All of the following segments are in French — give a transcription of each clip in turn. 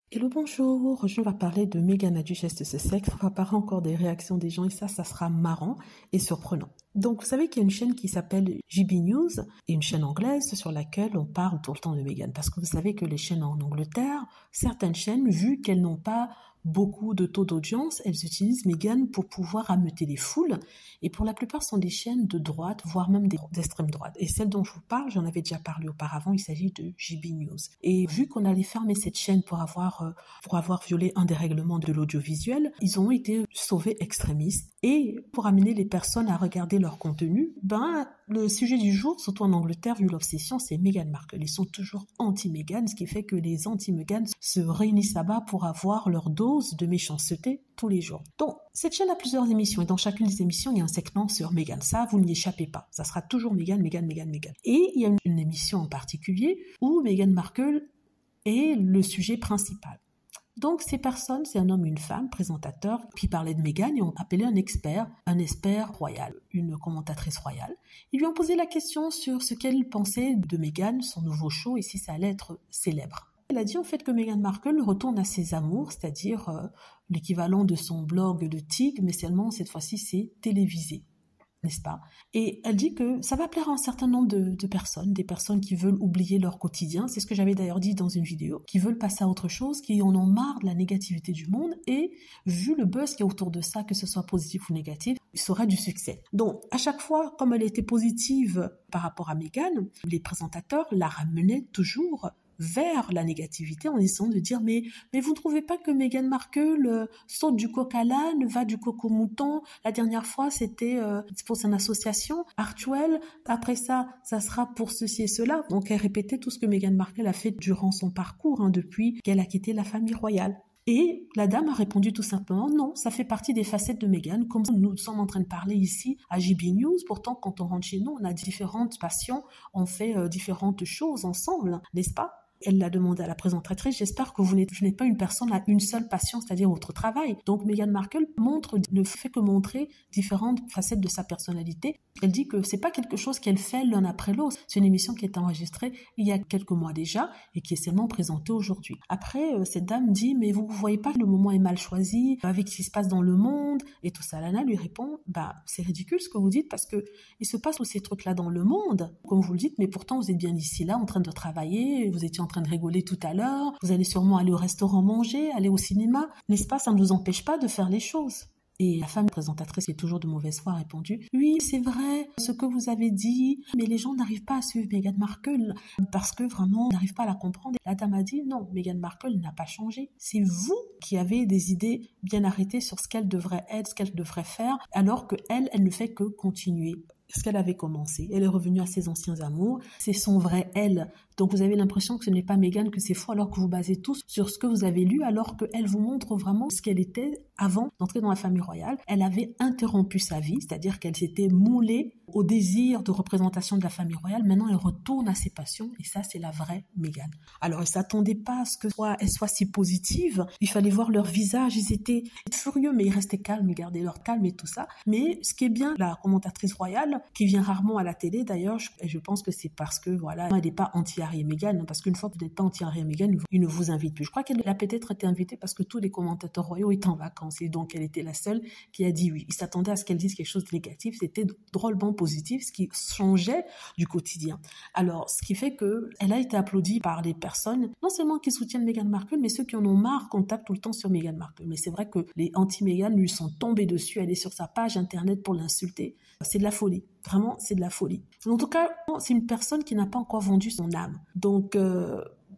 Hello, bonjour, je vais parler de Meghan, la duchesse de Sussex. On va parler encore des réactions des gens et ça sera marrant et surprenant. Donc, vous savez qu'il y a une chaîne qui s'appelle JB News et une chaîne anglaise sur laquelle on parle tout le temps de Meghan. Parce que vous savez que les chaînes en Angleterre, certaines chaînes, vu qu'elles n'ont pas beaucoup de taux d'audience, elles utilisent Meghan pour pouvoir ameuter les foules. Et pour la plupart, ce sont des chaînes de droite, voire même d'extrême droite. Et celle dont je vous parle, j'en avais déjà parlé auparavant, il s'agit de JB News. Et vu qu'on allait fermer cette chaîne pour avoir violé un des règlements de l'audiovisuel, ils ont été sauvés extrémistes. Et pour amener les personnes à regarder leur contenu, le sujet du jour, surtout en Angleterre, vu l'obsession, c'est Meghan Markle. Ils sont toujours anti-Meghan, ce qui fait que les anti-Meghan se réunissent là-bas pour avoir leur dose de méchanceté tous les jours. Donc, cette chaîne a plusieurs émissions et dans chacune des émissions, il y a un segment sur Meghan. Ça, vous n'y échappez pas. Ça sera toujours Meghan, Meghan, Meghan, Meghan. Et il y a une émission en particulier où Meghan Markle est le sujet principal. Donc, ces personnes, c'est un homme et une femme, présentateurs, qui parlaient de Meghan et ont appelé un expert royal, une commentatrice royale. Ils lui ont posé la question sur ce qu'elle pensait de Meghan, son nouveau show, et si ça allait être célèbre. Elle a dit en fait que Meghan Markle retourne à ses amours, c'est-à-dire l'équivalent de son blog de Tig, mais seulement cette fois-ci c'est télévisé, n'est-ce pas? Et elle dit que ça va plaire à un certain nombre de personnes, des personnes qui veulent oublier leur quotidien, c'est ce que j'avais d'ailleurs dit dans une vidéo, qui veulent passer à autre chose, qui en ont marre de la négativité du monde, et vu le buzz qui est autour de ça, que ce soit positif ou négatif, il sera du succès. Donc, à chaque fois, comme elle était positive par rapport à Meghan, les présentateurs la ramenaient toujours vers la négativité en essayant de dire mais vous ne trouvez pas que Meghan Markle saute du coq à l'âne, va du coq au mouton? La dernière fois c'était pour son association Archewell, après ça sera pour ceci et cela. Donc elle répétait tout ce que Meghan Markle a fait durant son parcours depuis qu'elle a quitté la famille royale. Et la dame a répondu tout simplement non, ça fait partie des facettes de Meghan, comme nous sommes en train de parler ici à JB News. Pourtant, quand on rentre chez nous, on a différentes passions, on fait différentes choses ensemble, n'est-ce pas? Elle l'a demandé à la présentatrice, j'espère que vous n'êtes pas une personne à une seule passion, c'est-à-dire votre travail. Donc Meghan Markle ne fait que montrer différentes facettes de sa personnalité. Elle dit que c'est pas quelque chose qu'elle fait l'un après l'autre. C'est une émission qui est enregistrée il y a quelques mois déjà et qui est seulement présentée aujourd'hui. Après, cette dame dit, mais vous voyez pas que le moment est mal choisi avec ce qui se passe dans le monde et tout ça. Lana lui répond, c'est ridicule ce que vous dites parce que il se passe tous ces trucs-là dans le monde, comme vous le dites, mais pourtant vous êtes bien ici là en train de travailler, vous étiez en train de rigoler tout à l'heure, vous allez sûrement aller au restaurant manger, aller au cinéma, n'est-ce pas? Ça ne vous empêche pas de faire les choses. Et la femme présentatrice, qui est toujours de mauvaise foi, a répondu « Oui, c'est vrai, ce que vous avez dit, mais les gens n'arrivent pas à suivre Meghan Markle parce que vraiment, ils n'arrivent pas à la comprendre. » La dame a dit « Non, Meghan Markle n'a pas changé. C'est vous qui avez des idées bien arrêtées sur ce qu'elle devrait être, ce qu'elle devrait faire, alors qu'elle ne fait que continuer. » Ce qu'elle avait commencé. Elle est revenue à ses anciens amours. C'est son vrai elle. Donc vous avez l'impression que ce n'est pas Meghan, que c'est faux, alors que vous basez tous sur ce que vous avez lu, alors qu'elle vous montre vraiment ce qu'elle était avant d'entrer dans la famille royale. Elle avait interrompu sa vie, c'est-à-dire qu'elle s'était moulée au désir de représentation de la famille royale. Maintenant, elle retourne à ses passions et ça, c'est la vraie Meghan. Alors, elle s'attendait pas à ce qu'elle soit si positive. Il fallait voir leur visage. Ils étaient furieux, mais ils restaient calmes, ils gardaient leur calme et tout ça. Mais ce qui est bien, la commentatrice royale, qui vient rarement à la télé d'ailleurs, je pense que c'est parce que voilà, elle n'est pas anti-Harry et Meghan, parce qu'une fois que vous n'êtes pas anti-Harry et Meghan, ils ne vous invitent plus. Je crois qu'elle a peut-être été invitée parce que tous les commentateurs royaux étaient en vacances et donc elle était la seule qui a dit oui. Ils s'attendaient à ce qu'elle dise quelque chose de négatif, c'était drôlement positif, ce qui changeait du quotidien. Alors, ce qui fait que elle a été applaudie par les personnes, non seulement qui soutiennent Meghan Markle, mais ceux qui en ont marre qu'on tape tout le temps sur Meghan Markle. Mais c'est vrai que les anti-Meghan lui sont tombés dessus, elle est sur sa page internet pour l'insulter. C'est de la folie. Vraiment, c'est de la folie. En tout cas, c'est une personne qui n'a pas encore vendu son âme. Donc,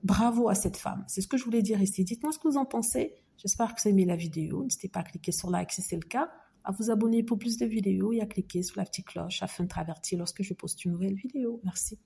bravo à cette femme. C'est ce que je voulais dire ici. Dites-moi ce que vous en pensez. J'espère que vous avez aimé la vidéo. N'hésitez pas à cliquer sur like si c'est le cas, à vous abonner pour plus de vidéos et à cliquer sur la petite cloche afin de être averti lorsque je poste une nouvelle vidéo. Merci.